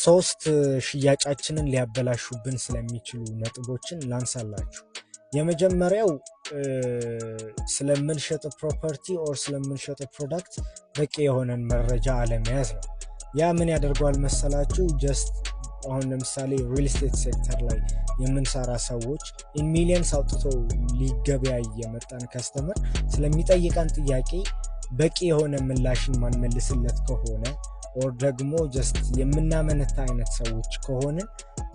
ሶስት ሽያጫችንን ሊያበላሹብን ስለሚችሉ ነጥቦችን ላንሳላችሁ። የመጀመሪያው ስለምንሸጠው ፕሮፐርቲ ኦር ስለምንሸጠው ፕሮዳክት በቂ የሆነን መረጃ አለመያዝ ነው። ያ ምን ያደርጋል መሰላችሁ? ጀስት አሁን ለምሳሌ ሪል ስቴት ሴክተር ላይ የምንሰራ ሰዎች ኢን ሚሊየንስ አውጥቶ ሊገበያይ የመጣን ከስተመር ስለሚጠይቀን ጥያቄ በቂ የሆነ ምላሽን ማንመልስለት ከሆነ ኦር ደግሞ ጀስት የምናመነታ አይነት ሰዎች ከሆነ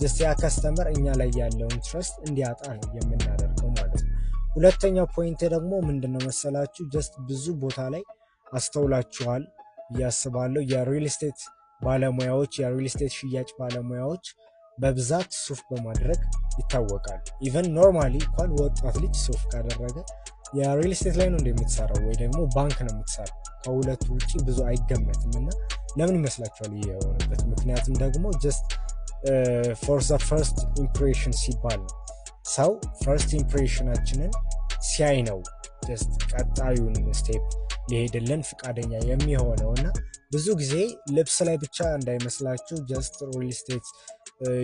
ጀስት ያ ከስተመር እኛ ላይ ያለውን ትረስት እንዲያጣ ነው የምናደርገው ማለት ነው። ሁለተኛው ፖይንት ደግሞ ምንድነው መሰላችሁ? ጀስት ብዙ ቦታ ላይ አስተውላችኋል ያስባለው የሪል ስቴት ባለሙያዎች የሪል ስቴት ሽያጭ ባለሙያዎች በብዛት ሱፍ በማድረግ ይታወቃሉ። ኢቨን ኖርማሊ እንኳን ወጣት ልጅ ሱፍ ካደረገ የሪል ስቴት ላይ ነው እንደምትሰራው ወይ ደግሞ ባንክ ነው የምትሰራው። ከሁለቱ ውጪ ብዙ አይገመትምና ለምን ይመስላችኋል? ይሄ የሆነበት ምክንያቱም ደግሞ ጀስት ፎር ዘ ፈርስት ኢምፕሬሽን ሲባል ነው። ሰው ፈርስት ኢምፕሬሽናችንን ሲያይ ነው ጀስት ቀጣዩን ስቴፕ ሊሄድልን ፍቃደኛ የሚሆነውና ብዙ ጊዜ ልብስ ላይ ብቻ እንዳይመስላችሁ ጀስት ሪል ስቴት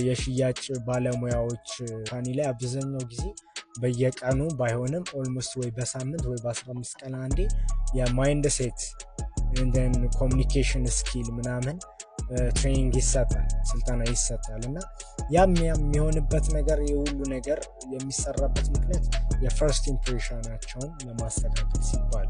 የሽያጭ ባለሙያዎች ካኒ ላይ አብዛኛው ጊዜ በየቀኑ ባይሆንም ኦልሞስት ወይ በሳምንት ወይ በ15 ቀን አንዴ የማይንድ ሴት እንደን ኮሚኒኬሽን ስኪል ምናምን ትሬኒንግ ይሰጣል፣ ስልጠና ይሰጣል እና ያም የሚሆንበት ነገር የሁሉ ነገር የሚሰራበት ምክንያት የፈርስት ኢምፕሬሽናቸውን ለማስተካከል ሲባል።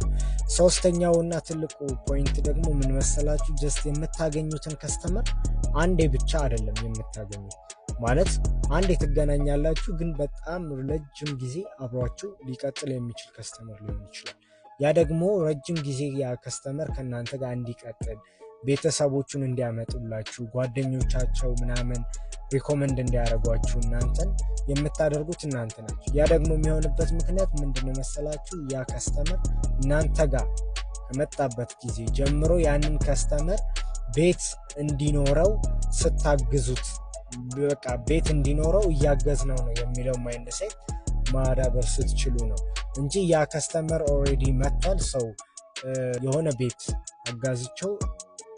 ሶስተኛውና ትልቁ ፖይንት ደግሞ ምን መሰላችሁ? ጀስት የምታገኙትን ከስተመር አንዴ ብቻ አይደለም የምታገኙት። ማለት አንዴ ትገናኛላችሁ፣ ግን በጣም ረጅም ጊዜ አብሯችሁ ሊቀጥል የሚችል ከስተመር ሊሆን ይችላል። ያ ደግሞ ረጅም ጊዜ ያ ከስተመር ከናንተ ጋር እንዲቀጥል ቤተሰቦቹን እንዲያመጡላችሁ ጓደኞቻቸው ምናምን ሪኮመንድ እንዲያደርጓችሁ እናንተን የምታደርጉት እናንተ ናችሁ። ያ ደግሞ የሚሆንበት ምክንያት ምንድነው መሰላችሁ? ያ ከስተመር እናንተ ጋር ከመጣበት ጊዜ ጀምሮ ያንን ከስተመር ቤት እንዲኖረው ስታግዙት፣ በቃ ቤት እንዲኖረው እያገዝነው ነው የሚለው ማይንድሴት ማዳበር ስትችሉ ነው እንጂ ያ ከስተመር ኦሬዲ መጥቷል ሰው የሆነ ቤት አጋዝቸው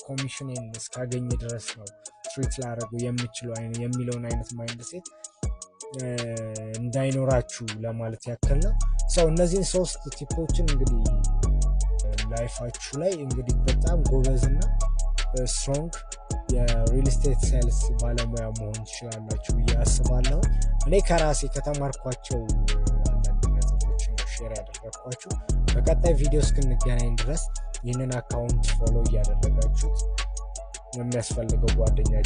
ኮሚሽንን እስካገኘ ድረስ ነው ትሪት ላደርገው የሚለውን አይነት ማይንድሴት እንዳይኖራችሁ ለማለት ያክል ነው። ሰው እነዚህን ሶስት ቲፖችን እንግዲህ ላይፋችሁ ላይ እንግዲህ በጣም ጎበዝና ስትሮንግ የሪል ስቴት ሴልስ ባለሙያ መሆን ትችላላችሁ ብዬ አስባለሁ። እኔ ከራሴ ከተማርኳቸው አንዳንድ ነጥቦችን ሼር ያደረኳችሁ። በቀጣይ ቪዲዮ እስክንገናኝ ድረስ ይህንን አካውንት ፎሎ እያደረጋችሁት የሚያስፈልገው ጓደኛችሁ